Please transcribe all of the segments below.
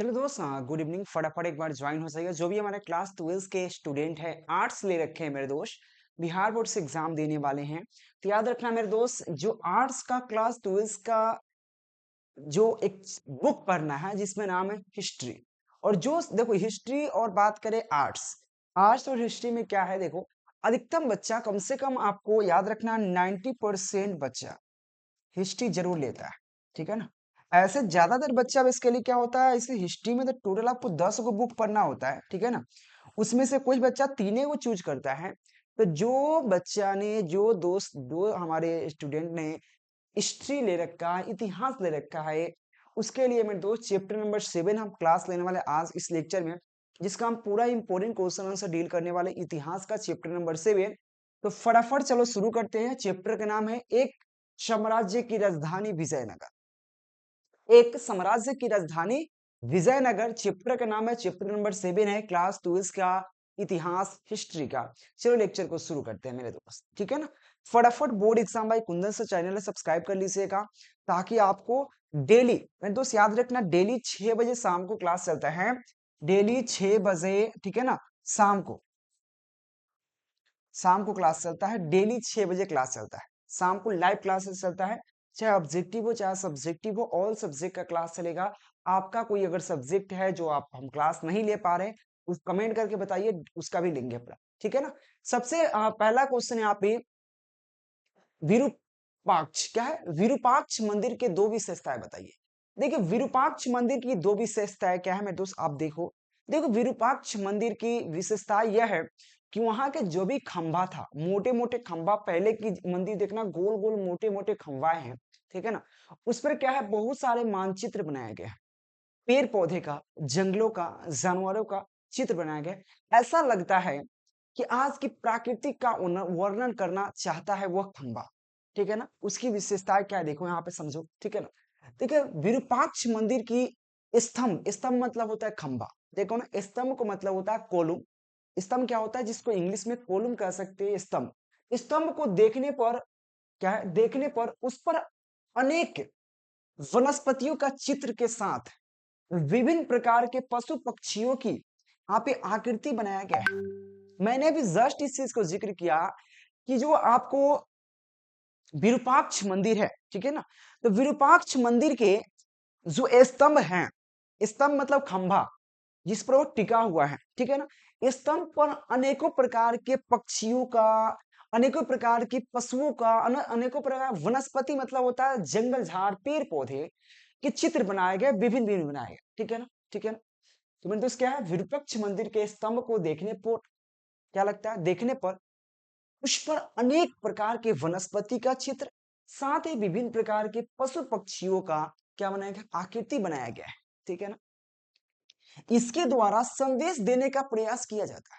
चलो दोस्त, good evening. फटाफट एक बार ज्वाइन हो जाइए। जो भी हमारे क्लास 12 के स्टूडेंट है, आर्ट्स ले रखे हैं मेरे दोस्त, बिहार बोर्ड से एग्जाम देने वाले हैं, तो याद रखना मेरे दोस्त, जो आर्ट्स का क्लास 12 का जो एक बुक पढ़ना है जिसमें नाम है हिस्ट्री। और जो देखो हिस्ट्री और बात करें आर्ट्स, आर्ट्स और हिस्ट्री में क्या है, देखो अधिकतम बच्चा, कम से कम आपको याद रखना 90% बच्चा हिस्ट्री जरूर लेता है, ठीक है ना। ऐसे ज्यादातर बच्चा इसके लिए क्या होता है, इसे हिस्ट्री में तो टोटल आपको 10 गो बुक पढ़ना होता है, ठीक है ना। उसमें से कुछ बच्चा 3 गो चूज करता है। तो जो बच्चा ने, जो दोस्त, जो हमारे स्टूडेंट ने हिस्ट्री ले रखा है, इतिहास ले रखा है, उसके लिए मेरे दोस्त चैप्टर नंबर 7 हम क्लास लेने वाले आज इस लेक्चर में, जिसका हम पूरा इंपॉर्टेंट क्वेश्चन आंसर डील करने वाले, इतिहास का चैप्टर नंबर 7। तो फटाफट चलो शुरू करते हैं। चैप्टर का नाम है एक साम्राज्य की राजधानी विजयनगर। एक साम्राज्य की राजधानी विजयनगर, चैप्टर का नाम है, चैप्टर नंबर 7 है, क्लास 12 का इतिहास हिस्ट्री का। चलो लेक्चर को शुरू करते हैं मेरे दोस्त, ठीक है ना। फटाफट बोर्ड एग्जाम बाई कुंदन से चैनल है सब्सक्राइब कर लीजिएगा, ताकि आपको डेली, मेरे दोस्त याद रखना, डेली 6 बजे शाम को क्लास चलता है। डेली 6 बजे, ठीक है ना, शाम को, शाम को क्लास चलता है। डेली 6 बजे क्लास चलता है, शाम को लाइव क्लासेस चलता है। चाहे ऑब्जेक्टिव हो चाहे सब्जेक्टिव हो, ऑल सब्जेक्ट का क्लास चलेगा। आपका कोई अगर सब्जेक्ट है जो आप हम क्लास नहीं ले पा रहे, उस कमेंट करके बताइए, उसका भी लेंगे अपना, ठीक है ना। सबसे पहला क्वेश्चन यहाँ पे, विरूपाक्ष क्या है, विरूपाक्ष मंदिर के दो विशेषताएं बताइए। देखिए विरूपाक्ष मंदिर की दो विशेषताएं क्या है मेरे दोस्त, आप देखो। देखो विरूपाक्ष मंदिर की विशेषता यह है कि वहां के जो भी खंभा था, मोटे मोटे खंभा, पहले की मंदिर देखना गोल गोल मोटे मोटे खंभा हैं, ठीक है ना। उस पर क्या है, बहुत सारे मानचित्र बनाए गए हैं, पेड़ पौधे का, जंगलों का, जानवरों का चित्र बनाया गया है। ऐसा लगता है कि आज की प्राकृतिक का वर्णन करना चाहता है वह खंबा, ठीक है ना। उसकी विशेषताएं क्या है देखो यहाँ पे, समझो, ठीक है ना। देखिए विरूपाक्ष मंदिर की स्तंभ, स्तंभ मतलब होता है खंबा, देखो ना, स्तंभ को मतलब होता है कोलुम। स्तंभ क्या होता है, जिसको इंग्लिश में कोलुम कह सकते हैं, स्तंभ। स्तंभ को देखने पर क्या है, देखने पर उस पर अनेक वनस्पतियों का चित्र के साथ विभिन्न प्रकार के पशु पक्षियों की यहाँ पे आकृति बनाया गया है। मैंने भी जस्ट इस चीज को जिक्र किया कि जो आपको विरूपाक्ष मंदिर है, ठीक है ना, तो विरूपाक्ष मंदिर के जो स्तंभ हैं, स्तंभ मतलब खंभा जिस पर वो टिका हुआ है, ठीक है ना, स्तंभ पर अनेकों प्रकार के पक्षियों का, अनेकों प्रकार की पशुओं का, अनेकों प्रकार वनस्पति मतलब होता है जंगल झाड़ पेड़ पौधे के चित्र बनाए गए, विभिन्न विभिन्न बनाए गए, ठीक है ना, ठीक है ना। तो मेरे दोस्त क्या है, विरूपाक्ष मंदिर के स्तंभ को देखने पर क्या लगता है, देखने पर उस पर अनेक प्रकार के वनस्पति का चित्र, साथ ही विभिन्न प्रकार के पशु पक्षियों का क्या बनाया गया, आकृति बनाया गया है, ठीक है ना। इसके द्वारा संदेश देने का प्रयास किया जाता है।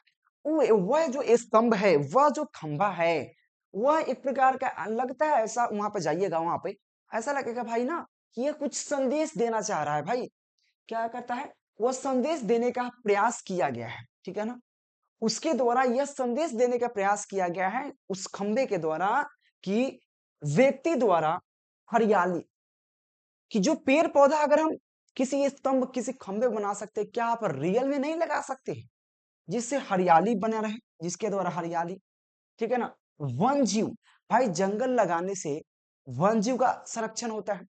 वह जो स्तंभ है, वह जो खंभा है, वह एक प्रकार का लगता है, ऐसा वहां पे जाइएगा, वहां पे ऐसा लगेगा भाई ना कि ये कुछ संदेश देना चाह रहा है भाई। क्या करता है, वह संदेश देने का प्रयास किया गया है, ठीक है ना। उसके द्वारा यह संदेश देने का प्रयास किया गया है उस खंबे के द्वारा, कि व्यक्ति द्वारा हरियाली, कि जो पेड़ पौधा अगर हम किसी स्तंभ, किसी खंबे बना सकते, क्या आप रियल में नहीं लगा सकते, जिससे हरियाली बना रहे, जिसके द्वारा हरियाली, ठीक है ना। वन जीव, भाई जंगल लगाने से वन जीव का संरक्षण होता है,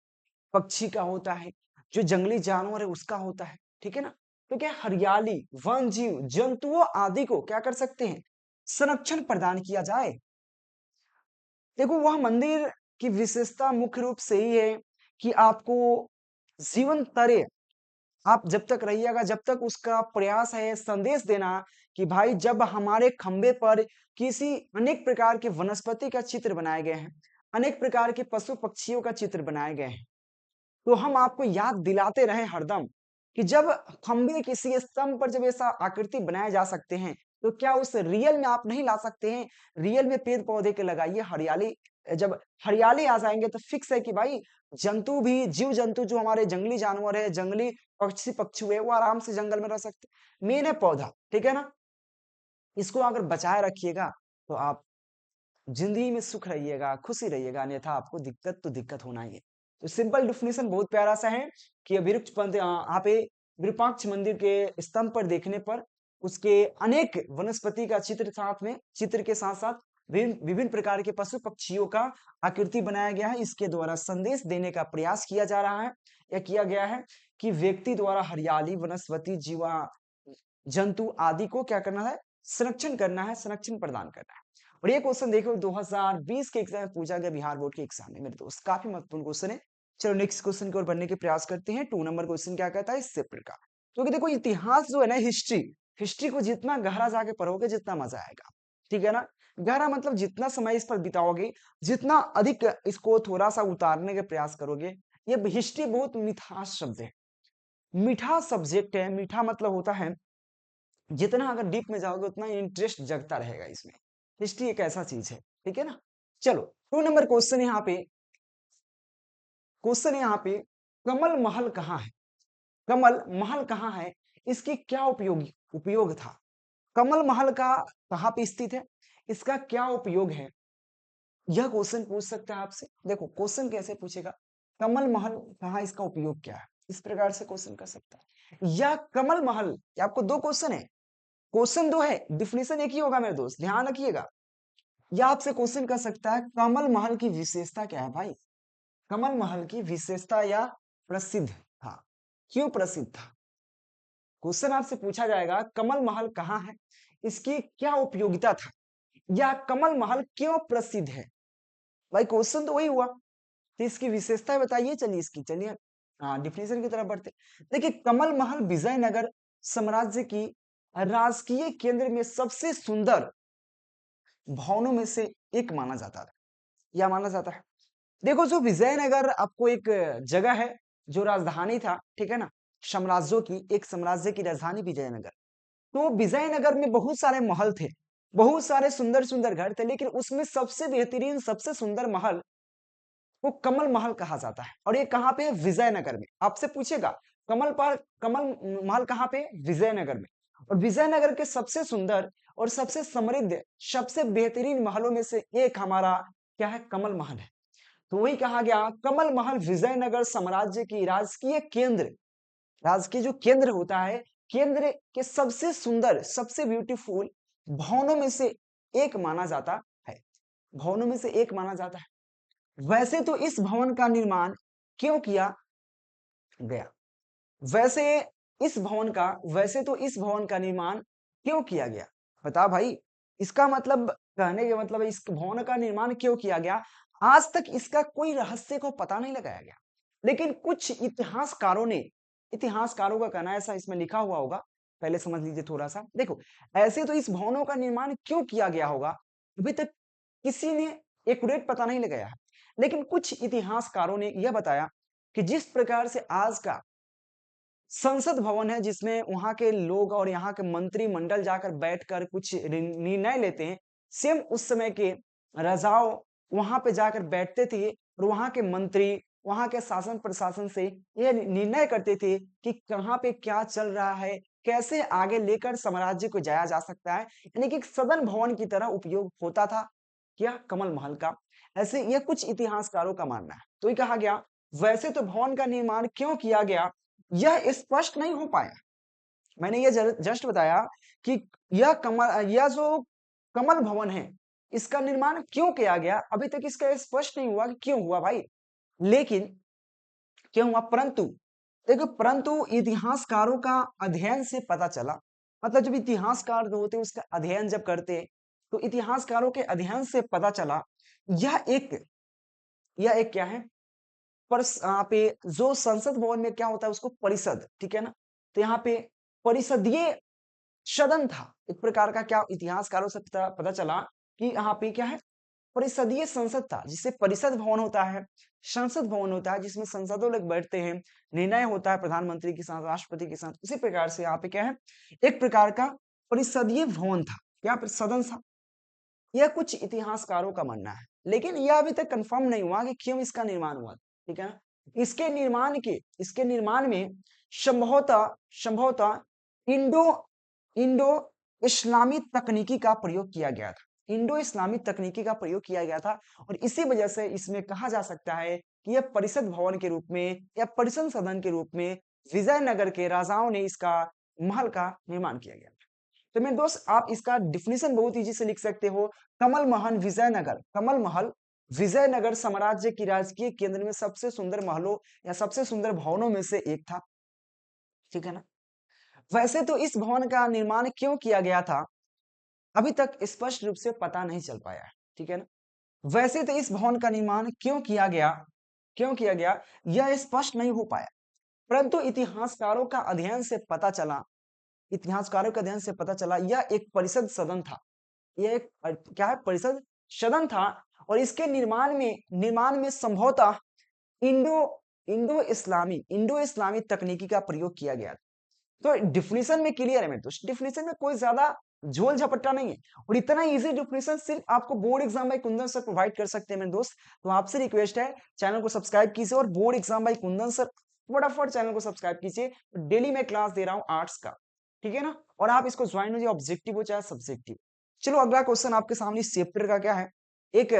पक्षी का होता है, जो जंगली जानवर है उसका होता है, ठीक है ना। तो क्या हरियाली, वन जीव जंतुओं आदि को क्या कर सकते हैं, संरक्षण प्रदान किया जाए। देखो वह मंदिर की विशेषता मुख्य रूप से ही है कि आपको जीवन तरह, आप जब तक रहिएगा, जब तक उसका प्रयास है संदेश देना कि भाई जब हमारे खंबे पर किसी अनेक प्रकार के वनस्पति का चित्र बनाए गए हैं, अनेक प्रकार के पशु पक्षियों का चित्र बनाए गए हैं, तो हम आपको याद दिलाते रहे हरदम कि जब खंबे किसी स्तंभ पर जब ऐसा आकृति बनाए जा सकते हैं, तो क्या उस रियल में आप नहीं ला सकते हैं। रियल में पेड़ पौधे के लगाइए, हरियाली, जब हरियाली आ जाएंगे तो फिक्स है कि भाई जंतु भी, जीव जंतु जो हमारे जंगली जानवर है, जंगली पक्षी पक्षी है, वो आराम से जंगल में रह सकते। मेन है पौधा, ठीक है ना। इसको अगर बचाए रखिएगा तो आप जिंदगी में सुख रहिएगा, खुशी रहिएगा, अन्यथा आपको दिक्कत तो दिक्कत होना ही है। तो सिंपल डिफिनेशन बहुत प्यारा सा है कि वृक्ष पंथ यहाँ पे विरूपाक्ष मंदिर के स्तंभ पर देखने पर उसके अनेक वनस्पति का चित्र के साथ साथ विभिन्न विभिन्न प्रकार के पशु पक्षियों का आकृति बनाया गया है। इसके द्वारा संदेश देने का प्रयास किया जा रहा है या किया गया है कि व्यक्ति द्वारा हरियाली, वनस्पति, जीवा जंतु आदि को क्या करना है, संरक्षण करना है, संरक्षण प्रदान करना है। और ये क्वेश्चन देखो 2020 के एग्जाम में पूछा गया, बिहार बोर्ड के एग्जाम में मेरे दोस्त, काफी महत्वपूर्ण क्वेश्चन है। चलो नेक्स्ट क्वेश्चन की ओर बढ़ने के प्रयास करते हैं। 2 नंबर क्वेश्चन क्या कहता है, इससे प्रकार, क्योंकि देखो इतिहास जो है ना, हिस्ट्री को जितना गहरा जाके पढ़ोगे जितना मजा आएगा, ठीक है ना। गहरा मतलब जितना समय इस पर बिताओगे, जितना अधिक इसको थोड़ा सा उतारने के प्रयास करोगे। ये हिस्ट्री बहुत मिठास शब्द है, मीठा सब्जेक्ट है। मीठा मतलब होता है जितना अगर डीप में जाओगे उतना इंटरेस्ट जगता रहेगा इसमें। हिस्ट्री एक ऐसा चीज है, ठीक है ना। चलो 2 नंबर क्वेश्चन यहाँ पे कमल महल कहाँ है। कमल महल कहाँ है, इसकी क्या उपयोग था। कमल महल का कहाँ पे स्थित है, इसका क्या उपयोग है, यह क्वेश्चन पूछ सकता है आपसे। देखो क्वेश्चन कैसे पूछेगा, कमल महल कहाँ, इसका उपयोग क्या है, इस प्रकार से क्वेश्चन कर सकता है। यह कमल महल, आपको 2 क्वेश्चन है, क्वेश्चन 2 है, डिफिनेशन एक ही होगा मेरे दोस्त, ध्यान रखिएगा। यह आपसे क्वेश्चन कर सकता है कमल महल की विशेषता क्या है भाई। कमल महल की विशेषता या प्रसिद्ध था, क्यों प्रसिद्ध था। क्वेश्चन आपसे पूछा जाएगा कमल महल कहाँ है, इसकी क्या उपयोगिता था, या कमल महल क्यों प्रसिद्ध है। भाई क्वेश्चन तो वही हुआ, तो इसकी विशेषता बताइए। चलिए हाँ डिफिनेशन की तरफ बढ़ते। देखिए कमल महल विजयनगर साम्राज्य की राजकीय केंद्र में सबसे सुंदर भवनों में से एक माना जाता था, या माना जाता है। देखो जो विजयनगर आपको एक जगह है, जो राजधानी था, ठीक है ना, साम्राज्यों की, एक साम्राज्य की राजधानी विजयनगर। तो विजयनगर में बहुत सारे महल थे, बहुत सारे सुंदर सुंदर घर थे, लेकिन उसमें सबसे बेहतरीन, सबसे सुंदर महल वो कमल महल कहा जाता है। और ये कहाँ पे है, विजयनगर में। आपसे पूछेगा कमल महल कहाँ पे, विजयनगर में। और विजयनगर के सबसे सुंदर और सबसे समृद्ध, सबसे बेहतरीन महलों में से एक हमारा क्या है, कमल महल है। तो वही कहा गया कमल महल विजयनगर साम्राज्य की राजकीय केंद्र, राजकीय जो केंद्र होता है, केंद्र के सबसे सुंदर, सबसे ब्यूटीफुल भवनों में से एक माना जाता है, भवनों में से एक माना जाता है। वैसे तो इस भवन का निर्माण क्यों किया गया, वैसे वैसे तो इस भवन का निर्माण क्यों किया गया, बता भाई। इसका मतलब, कहने का मतलब है इस भवन का निर्माण क्यों किया गया, आज तक इसका कोई रहस्य को पता नहीं लगाया गया। लेकिन कुछ इतिहासकारों का कहना है, ऐसा इसमें लिखा हुआ होगा, पहले समझ लीजिए थोड़ा सा। देखो ऐसे तो इस भवनों का निर्माण क्यों किया गया होगा, अभी तक किसी ने एक्यूरेट पता नहीं लगाया है। लेकिन कुछ इतिहासकारों ने यह बताया कि जिस प्रकार से आज का संसद भवन है, जिसमें वहां के लोग और यहाँ के मंत्रिमंडल जाकर बैठकर कुछ निर्णय लेते हैं, सेम उस समय के राजाओं वहां पे जाकर बैठते थे, और वहां के मंत्री, वहां के शासन प्रशासन से यह निर्णय करते थे कि कहाँ पे क्या चल रहा है, कैसे आगे लेकर साम्राज्य को जाया जा सकता है। यानी कि एक सदन भवन की तरह उपयोग होता था क्या, कमल महल का। ऐसे यह कुछ इतिहासकारों का मानना है। तो ये कहा गया वैसे तो भवन का निर्माण क्यों किया गया, यह स्पष्ट नहीं हो पाया। मैंने ये जस्ट बताया कि यह जो कमल भवन है, इसका निर्माण क्यों किया गया, अभी तक इसका स्पष्ट नहीं हुआ कि क्यों हुआ भाई। लेकिन क्यों हुआ, परंतु इतिहासकारों का अध्ययन से पता चला, मतलब जब इतिहासकार जो होते हैं उसका अध्ययन जब करते, तो इतिहासकारों के अध्ययन से पता चला यह एक क्या है, पर यहाँ पे जो संसद भवन में क्या होता है उसको परिषद, ठीक है ना। तो यहाँ पे परिषदीय सदन था एक प्रकार का, क्या इतिहासकारों से पता चला कि यहाँ पे क्या है, परिषदीय संसद था, जिसे परिषद भवन होता है, संसद भवन होता है जिसमें संसदों लोग बैठते हैं, निर्णय होता है प्रधानमंत्री के साथ, राष्ट्रपति के साथ। उसी प्रकार से यहाँ पे क्या है, एक प्रकार का परिषदीय भवन था, क्या सदन था। यह कुछ इतिहासकारों का मानना है, लेकिन यह अभी तक कंफर्म नहीं हुआ कि क्यों इसका निर्माण हुआ, ठीक है ना। इसके निर्माण में संभवतः इंडो इंडो इस्लामी तकनीकी का प्रयोग किया गया था, इंडो इस्लामी तकनीकी का प्रयोग किया गया था। और इसी वजह से इसमें कहा जा सकता है कि यह परिषद भवन के रूप में या परिषद सदन के रूप में विजयनगर के राजाओं ने इसका महल का निर्माण किया गया। तो मेरे दोस्त आप इसका डिफिनेशन बहुत इजी से लिख सकते हो, कमल महल विजयनगर, कमल महल विजयनगर साम्राज्य की राजकीय केंद्र में सबसे सुंदर महलों या सबसे सुंदर भवनों में से एक था। ठीक है ना। वैसे तो इस भवन का निर्माण क्यों किया गया था अभी तक स्पष्ट रूप से पता नहीं चल पाया है। ठीक है ना। वैसे तो इस भवन का निर्माण क्यों किया गया यह स्पष्ट नहीं हो पाया, परंतु इतिहासकारों के अध्ययन से पता चला यह एक परिषद सदन था। यह एक क्या है, परिषद सदन था। और इसके निर्माण में संभवतः इंडो इंडो इस्लामी तकनीकी का प्रयोग किया गया। तो डिफिनेशन में क्लियर है मेरे दोस्त, डिफिनेशन में कोई ज्यादा झोल झपट्टा नहीं है, और इतना इजी डिफिनेशन सिर्फ आपको board exam by Kundan sir provide कर सकते हैं मेरे दोस्त। तो आपसे रिक्वेस्ट है चैनल को सब्सक्राइब कीजिए, और board exam by Kundan sir फटाफट चैनल को सब्सक्राइब कीजिए। डेली मैं क्लास दे रहा हूँ आर्ट्स का, ठीक है ना। और आप इसको ज्वाइन हो जाए, ऑब्जेक्टिव हो चाहे सब्जेक्टिव। चलो अगला क्वेश्चन आपके सामने इस चैप्टर का क्या है, एक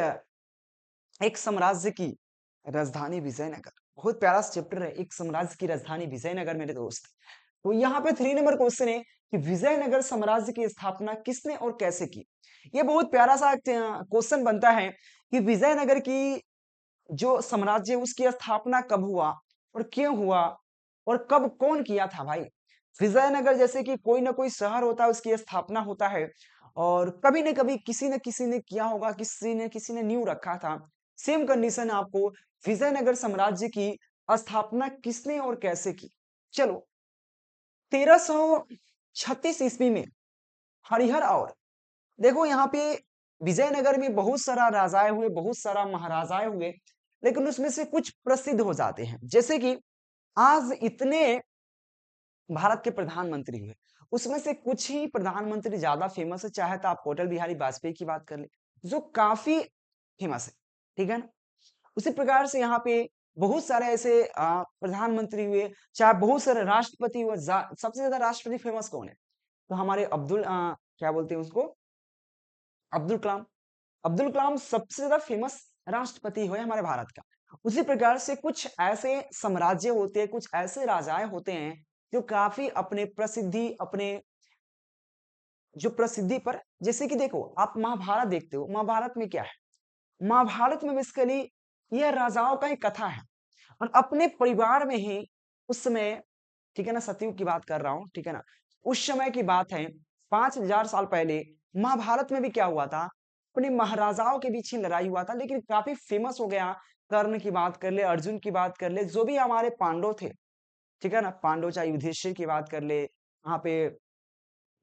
एक साम्राज्य की राजधानी विजयनगर। बहुत प्यारा चैप्टर है, एक साम्राज्य की राजधानी विजयनगर मेरे दोस्त। तो यहाँ पे 3 नंबर क्वेश्चन है कि विजयनगर साम्राज्य की स्थापना किसने और कैसे की। ये बहुत प्यारा सा क्वेश्चन बनता है कि विजयनगर की जो साम्राज्य उसकी स्थापना कब हुआ और क्यों हुआ और कब कौन किया था भाई। विजयनगर जैसे कि कोई ना कोई शहर होता है, उसकी स्थापना होता है, और कभी न कभी किसी न किसी ने किया होगा, किसी ने नींव रखा था। सेम कंडीशन आपको, विजयनगर साम्राज्य की स्थापना किसने और कैसे की। चलो 1336 ईस्वी में हरिहर और देखो यहाँ पे विजयनगर में बहुत सारा राजाएं हुए, बहुत सारा महाराजाएं हुए, लेकिन उसमें से कुछ प्रसिद्ध हो जाते हैं। जैसे कि आज इतने भारत के प्रधानमंत्री हुए, उसमें से कुछ ही प्रधानमंत्री ज्यादा फेमस है, चाहे तो आप अटल बिहारी वाजपेयी की बात कर ले जो काफी फेमस है। ठीक है ना। उसी प्रकार से यहाँ पे बहुत सारे ऐसे प्रधानमंत्री हुए, चाहे बहुत सारे राष्ट्रपति हुए। सबसे ज्यादा राष्ट्रपति फेमस कौन है, तो हमारे क्या बोलते हैं उसको, अब्दुल कलाम। अब्दुल कलाम सबसे ज्यादा फेमस राष्ट्रपति हुए हमारे भारत का। उसी प्रकार से कुछ ऐसे साम्राज्य होते हैं, कुछ ऐसे राजाएं होते हैं जो काफी अपने जो प्रसिद्धि पर, जैसे कि देखो आप महाभारत देखते हो, महाभारत में क्या है, महाभारत में बेसिकली यह राजाओं का ही कथा है। और अपने परिवार में ही उस समय, ठीक है ना, सतयुग की बात कर रहा हूं, ठीक है ना, उस समय की बात है 5000 साल पहले महाभारत में भी क्या हुआ था, अपने महाराजाओं के बीच ही लड़ाई हुआ था, लेकिन काफी फेमस हो गया। कर्ण की बात कर ले, अर्जुन की बात कर ले, जो भी हमारे पांडव थे, ठीक है ना, पांडव, चाहे युधिष्ठिर की बात कर ले, वहां पे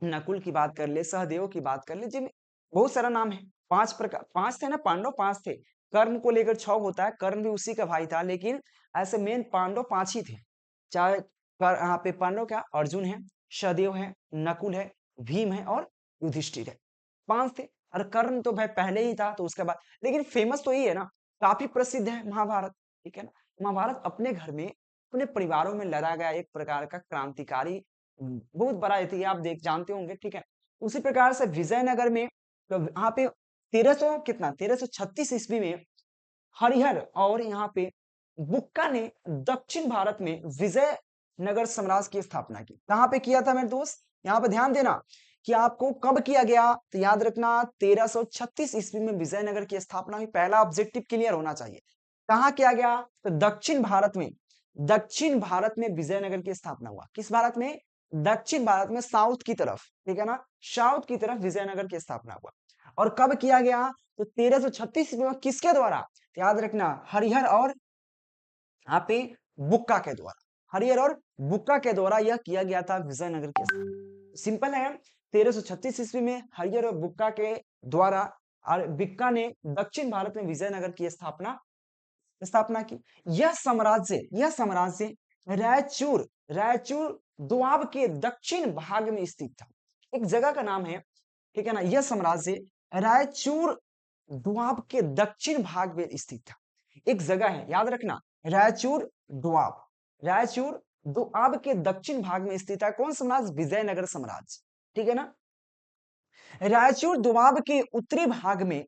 नकुल की बात कर ले, सहदेव की बात कर ले, जिन बहुत सारा नाम है। 5 थे ना पांडव, 5 थे। कर्ण को लेकर 6 होता है, कर्ण भी उसी का भाई था, लेकिन ऐसे मेन पांडव 5 ही थे। चाहे यहाँ पे पांडव क्या, अर्जुन है, सहदेव है, नकुल है, भीम है और युधिष्ठिर है, 5 थे। और कर्ण तो भाई पहले ही था, तो उसके बाद, लेकिन फेमस तो यही है ना, काफी प्रसिद्ध है महाभारत। ठीक है ना। महाभारत अपने घर में, अपने परिवारों में लड़ा गया एक प्रकार का क्रांतिकारी, बहुत बड़ा इतिहास, आप देख जानते होंगे। ठीक है। उसी प्रकार से विजयनगर में, तो यहाँ पे 1336 ईस्वी में हरिहर और यहाँ पे बुक्का ने दक्षिण भारत में विजयनगर साम्राज्य की स्थापना की। कहां पे किया था मेरे दोस्त, यहाँ पे ध्यान देना कि आपको कब किया गया, तो याद रखना 1336 ईस्वी में विजयनगर की स्थापना हुई। पहला ऑब्जेक्टिव क्लियर होना चाहिए, कहां किया गया, तो दक्षिण भारत में विजयनगर की स्थापना हुआ। किस भारत में, दक्षिण भारत में, साउथ की तरफ, ठीक है ना, साउथ की तरफ विजयनगर की स्थापना हुआ। और कब किया गया, तो 1336 में किसके द्वारा, याद रखना हरिहर और यहाँ पे बुक्का के द्वारा, हरिहर और बुक्का के द्वारा यह किया गया था विजयनगर की स्थापना। सिंपल है, 1336 ईस्वी में हरिहर और बुक्का के द्वारा, और बिक्का ने दक्षिण भारत में विजयनगर की स्थापना की। यह साम्राज्य रायचूर दोआब के दक्षिण भाग में स्थित था। एक जगह का नाम है, ठीक है ना। यह साम्राज्य रायचूर दोआब के दक्षिण भाग में स्थित था। एक जगह है, याद रखना, रायचूर दोआब के दक्षिण भाग में स्थित है। कौन साम्राज्य, विजयनगर साम्राज्य। ठीक है ना। रायचूर दोआब के उत्तरी भाग में,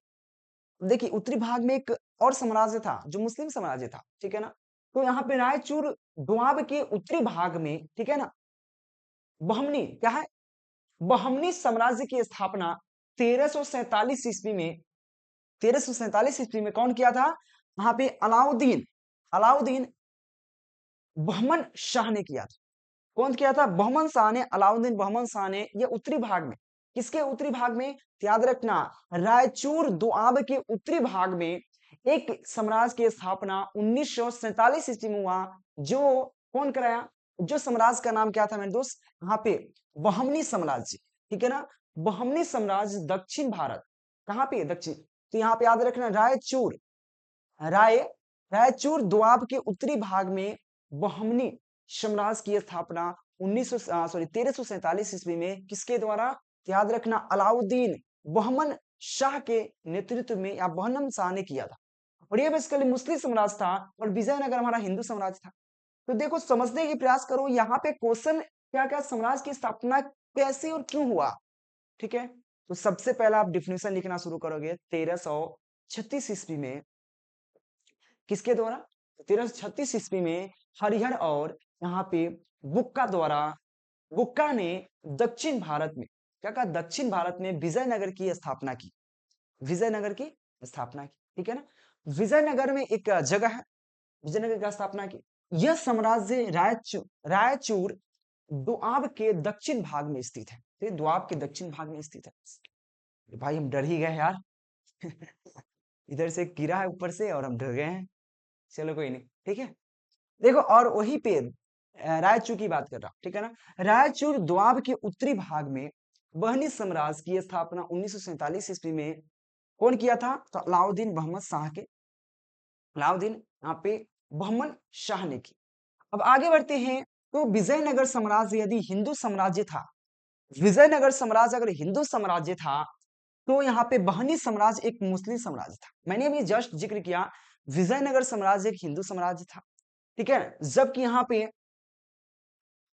देखिए उत्तरी भाग में एक और साम्राज्य था जो मुस्लिम साम्राज्य था, ठीक है ना। तो यहाँ पे रायचूर दोआब के उत्तरी भाग में, ठीक है ना, बहमनी क्या है, बहमनी साम्राज्य की स्थापना 1347 ईस्वी में, 1347 ईस्वी में कौन किया था? यहाँ पे अलाउद्दीन, अलाउद्दीन बहमन शाह ने किया था। कौन किया था? बहमन शाह ने, अलाउद्दीन बहमन शाह ने। ये उत्तरी भाग में, किसके उत्तरी भाग में? याद रखना, रायचूर दोआब के उत्तरी भाग में एक साम्राज्य की स्थापना 1947 ईस्वी में हुआ। जो कौन कराया? जो साम्राज्य का नाम क्या था मेरे दोस्त? यहाँ पे बहमनी साम्राज्य, ठीक है ना। बहमनी साम्राज्य दक्षिण भारत, कहाँ पे? दक्षिण। तो यहाँ पे याद रखना, रायचूर, राय रायचूर दोआब के उत्तरी भाग में बहमनी साम्राज्य की स्थापना 1347 ईस्वी में किसके द्वारा? याद रखना, अलाउद्दीन बहमन शाह के नेतृत्व में, या बहमन शाह ने किया था। और ये बेसिकली मुस्लिम साम्राज्य था और विजयनगर हमारा हिंदू साम्राज्य था। तो देखो, समझने की प्रयास करो, यहाँ पे क्वेश्चन क्या क्या, साम्राज्य की स्थापना कैसे और क्यों हुआ, ठीक है। तो सबसे पहला आप डिफिनेशन लिखना शुरू करोगे 1336 ईस्वी में, किसके द्वारा? 1336 ईस्वी में हरिहर और यहाँ पे बुक्का द्वारा, बुक्का ने दक्षिण भारत में क्या कहा? दक्षिण भारत में विजयनगर की स्थापना की, विजयनगर की स्थापना की, ठीक है ना। विजयनगर में एक जगह है, विजयनगर की स्थापना की। यह साम्राज्य रायचूर दोआब के दक्षिण भाग में स्थित है। तो दोआब के दक्षिण भाग में स्थित है। भाई हम डर ही गए यार। इधर से गिरा है ऊपर से और हम डर गए हैं। चलो कोई नहीं, ठीक है। देखो, और वही पे रायचूर की बात कर रहा हूं, ठीक है ना। रायचूर दोआब के उत्तरी भाग में बहनी साम्राज्य की स्थापना 1947 ईस्वी में कौन किया था? तो अलाउद्दीन बहमन शाह के, अलाउद्दीन यहाँ पे बहमन शाह ने की। अब आगे बढ़ते हैं। तो विजयनगर साम्राज्य यदि हिंदू साम्राज्य था, विजयनगर साम्राज्य अगर हिंदू साम्राज्य था, तो यहाँ पे बहनी साम्राज्य एक मुस्लिम साम्राज्य था। मैंने अभी जस्ट जिक्र किया, विजयनगर साम्राज्य एक हिंदू साम्राज्य था, ठीक है। जबकि यहाँ पे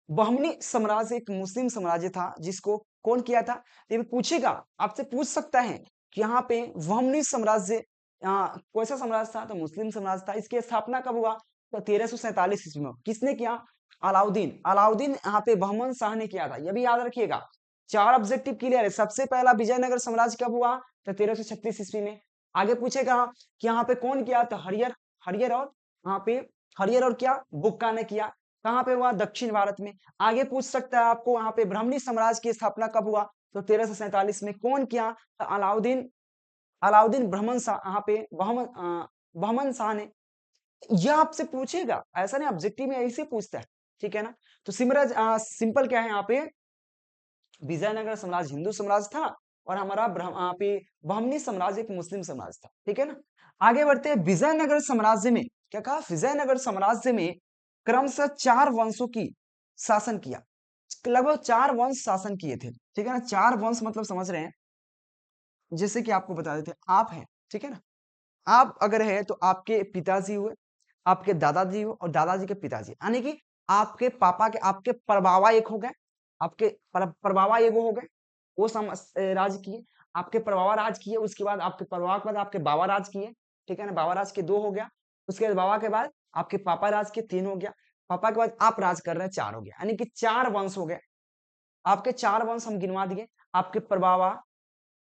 बहमनी साम्राज्य एक मुस्लिम साम्राज्य था, जिसको कौन किया था? ये पूछेगा, आपसे पूछ सकता है कि यहाँ पे बहमनी साम्राज्य कैसा साम्राज्य था? तो मुस्लिम साम्राज्य था। इसकी स्थापना कब हुआ? तो 1347 ईस्वी में। किसने किया? अलाउद्दीन, अलाउद्दीन यहाँ पे बहमन शाह ने किया था। यह भी याद रखिएगा, 4 ऑब्जेक्टिव क्लियर है। सबसे पहला विजयनगर साम्राज्य कब हुआ? तो 1336 ईस्वी में। आगे पूछेगा कि यहाँ पे कौन किया? तो हरियर, हरियर और यहाँ पे हरियर और क्या? बुक्का ने किया। कहाँ पे हुआ? दक्षिण भारत में। आगे पूछ सकता है आपको, यहाँ पे ब्राह्मणी साम्राज्य की स्थापना कब हुआ? तो 1347 में। कौन किया? तो अलाउद्दीन, अलाउद्दीन ब्राह्मण शाह, यहाँ पे बहमन शाह ने। यह आपसे पूछेगा, ऐसा नहीं ऑब्जेक्टिव में ऐसे पूछता है, ठीक है ना। तो सिंपल क्या है यहाँ पे? विजयनगर साम्राज्य हिंदू साम्राज्य था और हमारा यहाँ पे बहमनी साम्राज्य एक मुस्लिम साम्राज्य था, ठीक है ना। आगे बढ़ते हैं। विजयनगर साम्राज्य में क्या कहा? विजयनगर साम्राज्य में क्रमशः 4 वंशों की शासन किया, लगभग 4 वंश शासन किए थे, ठीक है ना। 4 वंश मतलब समझ रहे हैं, जैसे कि आपको बता देते हैं, आप हैं, ठीक है ना। आप अगर है तो आपके पिताजी हुए, आपके दादाजी हुए और दादाजी के पिताजी, यानी कि आपके पापा के, आपके परबावा एक हो गए, आपके परबावा एक हो गए, वो राज किए, आपके परबावा राज किए, उसके बाद आपके परबावा के बाद आपके बाबा राज किए, ठीक है ना। बाबा राज के 2 हो गया, उसके बाद बाबा के बाद आपके पापा राज के 3 हो गया, पापा के बाद आप राज कर रहे हैं 4 हो गया, यानी कि 4 वंश हो गए। आपके 4 वंश हम गिनवा दिए, आपके परबावा,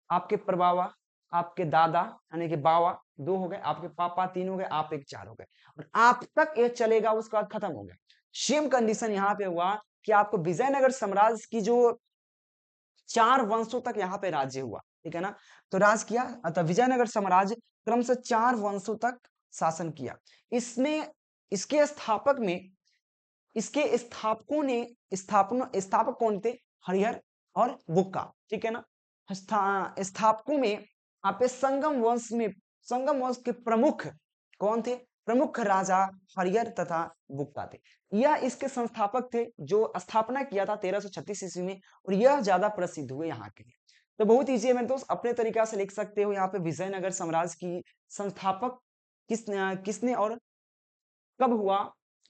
आपके परबावा, आपके दादा यानी कि बाबा 2 हो गए, आपके पापा 3 हो गए, आप एक 4 हो गए, और आप तक ये चलेगा, उसके बाद खत्म हो गया। सेम कंडीशन यहाँ पे हुआ कि आपको विजयनगर साम्राज्य की जो 4 वंशों तक यहाँ पे राज्य हुआ, ठीक है ना। तो राज किया, अतः विजयनगर साम्राज्य क्रमशः 4 वंशों तक शासन किया। इसमें इसके स्थापक में, इसके स्थापकों ने, स्थापक कौन थे? हरिहर और बुक्का, ठीक है ना। स्थापकों में आप संगम वंश में, संगम वंश के प्रमुख कौन थे? प्रमुख राजा हरिहर तथा बुक्का थे। यह इसके संस्थापक थे, जो स्थापना किया था 1336 ईस्वी में, और यह ज्यादा प्रसिद्ध हुए यहाँ के लिए। तो बहुत ईजी है मेरे दोस्त, अपने तरीका से लिख सकते हो। यहाँ पे विजयनगर साम्राज्य की संस्थापक किसने और कब हुआ,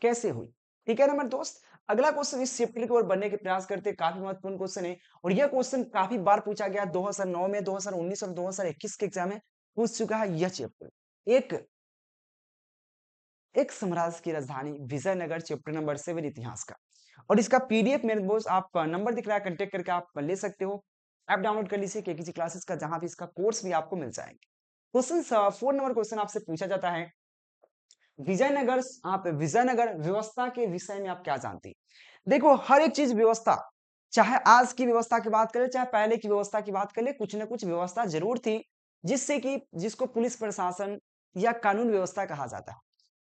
कैसे हुई, ठीक है ना मेरे दोस्त। अगला क्वेश्चन इस चैप्टर की ओर बढ़ने के प्रयास करते हैं। काफी महत्वपूर्ण क्वेश्चन है, और यह क्वेश्चन काफी बार पूछा गया, 2009 में, 2019 और 2021 के एग्जाम में पूछ चुका है यह चैप्टर। एक एक साम्राज्य की राजधानी विजयनगर, चैप्टर नंबर 7 इतिहास का। और इसका पीडीएफ मेरे दोस्त आप नंबर दिख रहा है कांटेक्ट करके आप ले सकते हो। ऐप डाउनलोड कर लीजिए केकेजी क्लासेस का, जहां पे इसका कोर्स भी आपको मिल जाएंगे। क्वेश्चन 4 नंबर क्वेश्चन आपसे पूछा जाता है, विजयनगर, आप विजयनगर व्यवस्था के विषय में आप क्या जानते हैं? देखो हर एक चीज व्यवस्था, चाहे आज की व्यवस्था की बात करें चाहे पहले की व्यवस्था की बात करें, कुछ ना कुछ व्यवस्था जरूर थी जिससे कि जिसको पुलिस प्रशासन या कानून व्यवस्था कहा जाता है।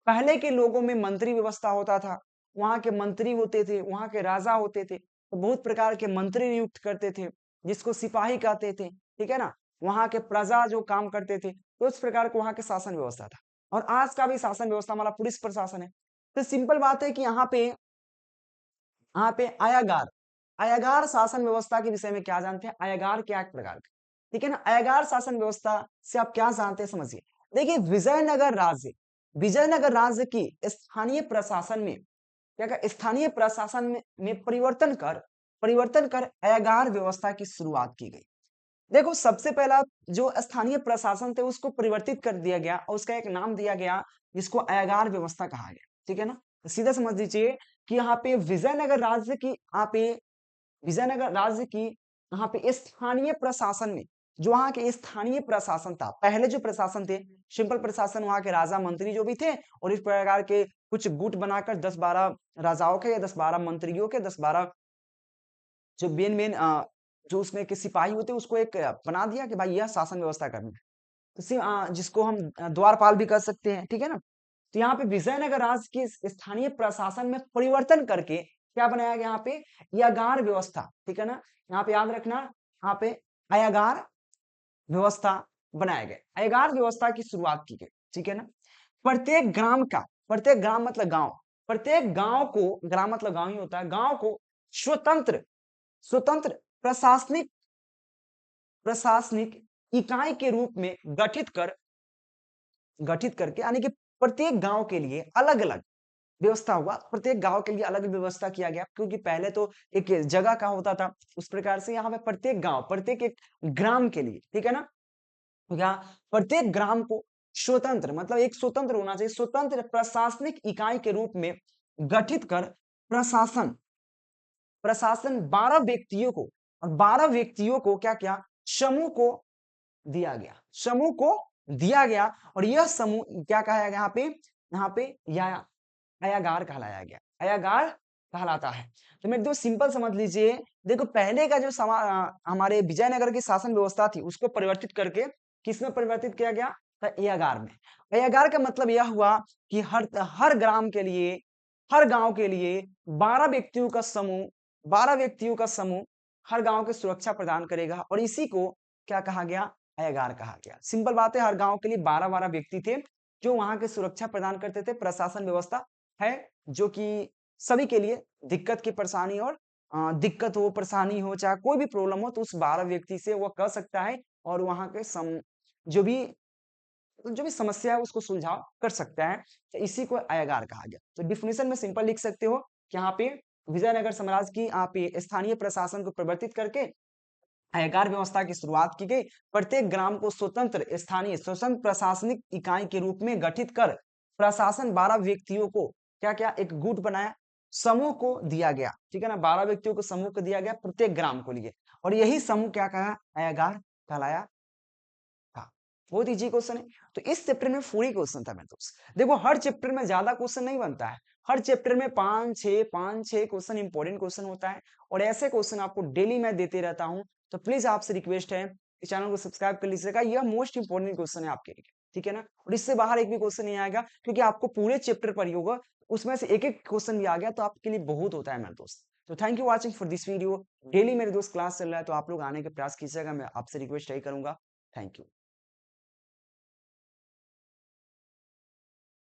पहले के लोगों में मंत्री व्यवस्था होता था, वहां के मंत्री होते थे, वहां के राजा होते थे, तो बहुत प्रकार के मंत्री नियुक्त करते थे जिसको सिपाही कहते थे, ठीक है ना। वहां के प्रजा जो काम करते थे, तो इस प्रकार को वहां के शासन व्यवस्था था। और आज का भी शासन व्यवस्था हमारा पुलिस प्रशासन है। तो सिंपल बात है कि यहाँ पे आयागार, आयागार शासन व्यवस्था के विषय में क्या जानते हैं? आयागार क्या एक प्रकार का, ठीक है ना। आयागार शासन व्यवस्था से आप क्या जानते हैं समझिए। देखिए विजयनगर राज्य की स्थानीय प्रशासन में स्थानीय प्रशासन में परिवर्तन कर आयागार व्यवस्था की शुरुआत की गई। देखो सबसे पहला जो स्थानीय प्रशासन थे उसको परिवर्तित कर दिया गया और उसका एक नाम दिया गया जिसको आयागार व्यवस्था कहा गया, ठीक है ना। तो सीधा समझ लीजिए कि यहाँ पे विजयनगर राज्य की यहाँ पे स्थानीय प्रशासन में, जो वहाँ के स्थानीय प्रशासन था, पहले जो प्रशासन थे सिंपल प्रशासन, वहाँ के राजा मंत्री जो भी थे, और इस प्रकार के कुछ गुट बनाकर 10-12 राजाओं के या 10-12 मंत्रियों के 10-12 जो मेन जो उसमें के सिपाही होते उसको एक बना दिया कि भाई यह शासन व्यवस्था करना है। तो जिसको हम द्वारपाल भी कर सकते हैं, ठीक है ना। तो यहाँ पे विजयनगर राज्य के स्थानीय प्रशासन में परिवर्तन करके क्या बनाया गया यहाँ पे? यागार व्यवस्था, ठीक है ना। यहाँ पे याद रखना, यहाँ पे आयागार व्यवस्था बनाया गया, आयगार व्यवस्था की शुरुआत की गई, ठीक है ना। प्रत्येक ग्राम मतलब गांव, प्रत्येक गांव को, ग्राम मतलब गांव ही होता है, गांव को स्वतंत्र स्वतंत्र प्रशासनिक प्रशासनिक इकाई के रूप में गठित करके, यानी कि प्रत्येक गांव के लिए अलग अलग व्यवस्था हुआ, प्रत्येक गांव के लिए अलग व्यवस्था किया गया, क्योंकि पहले तो एक जगह का होता था। उस प्रकार से यहाँ पे प्रत्येक गांव, प्रत्येक एक ग्राम के लिए, ठीक है ना, तो क्या प्रत्येक ग्राम को स्वतंत्र मतलब एक स्वतंत्र होना चाहिए, स्वतंत्र प्रशासनिक इकाई के रूप में गठित कर प्रशासन प्रशासन 12 व्यक्तियों को, और 12 व्यक्तियों को क्या किया? समूह को दिया गया, समूह को दिया गया। और यह समूह क्या कहा गया यहाँ पे आयागार कहलाया गया, आयागार कहलाता है। तो मेरे दोस्त सिंपल समझ लीजिए, देखो पहले का जो हमारे विजयनगर की शासन व्यवस्था थी उसको परिवर्तित करके किसमें परिवर्तित किया गया? आयागार में। आयागार का मतलब यह हुआ कि हर ग्राम के लिए, हर गांव के लिए 12 व्यक्तियों का समूह, 12 व्यक्तियों का समूह हर गांव की सुरक्षा प्रदान करेगा, और इसी को क्या कहा गया? आयागार कहा गया। सिंपल बात है, हर गांव के लिए 12-12 व्यक्ति थे जो वहां की सुरक्षा प्रदान करते थे। प्रशासन व्यवस्था है जो कि सभी के लिए दिक्कत की परेशानी, और दिक्कत हो परेशानी हो चाहे कोई भी प्रॉब्लम हो, तो उस 12 व्यक्ति से वो कर सकता है, और वहां के जो भी जो भी समस्या है उसको सुलझाव कर सकता है। तो इसी को आयगार कहा गया। तो डिफिनेशन में सिंपल लिख सकते हो कि यहाँ पे विजयनगर साम्राज्य की आप स्थानीय प्रशासन को परिवर्तित करके आयगार व्यवस्था की शुरुआत की गई। प्रत्येक ग्राम को स्वतंत्र प्रशासनिक इकाई के रूप में गठित कर प्रशासन 12 व्यक्तियों को क्या क्या एक गुट बनाया, समूह को दिया गया, ठीक है ना। 12 व्यक्तियों को समूह को दिया गया प्रत्येक ग्राम को लिए, और यही समूह क्या कहा? आयगार कहलाया था। बहुत इजी क्वेश्चन है। तो इस चैप्टर में 4 क्वेश्चन था मेरे दोस्त। देखो हर चैप्टर में ज्यादा क्वेश्चन नहीं बनता है, हर चैप्टर में 5-6 क्वेश्चन इंपॉर्टेंट क्वेश्चन होता है, और ऐसे क्वेश्चन आपको डेली मैं देते रहता हूँ। तो प्लीज आपसे रिक्वेस्ट है इस चैनल को सब्सक्राइब कर लीजिएगा, यह मोस्ट इंपॉर्टेंट क्वेश्चन है आपके लिए, ठीक है ना। और इससे बाहर एक भी क्वेश्चन नहीं आएगा, क्योंकि आपको पूरे चैप्टर पर ही होगा, उसमें से एक एक क्वेश्चन भी आ गया तो आपके लिए बहुत होता है मेरे दोस्त। तो thank you watching for this video. Daily मेरे दोस्त क्लास चल रहा है, तो आप लोग आने का प्रयास कीजिएगा, मैं आपसे रिक्वेस्ट यही करूंगा। Thank you.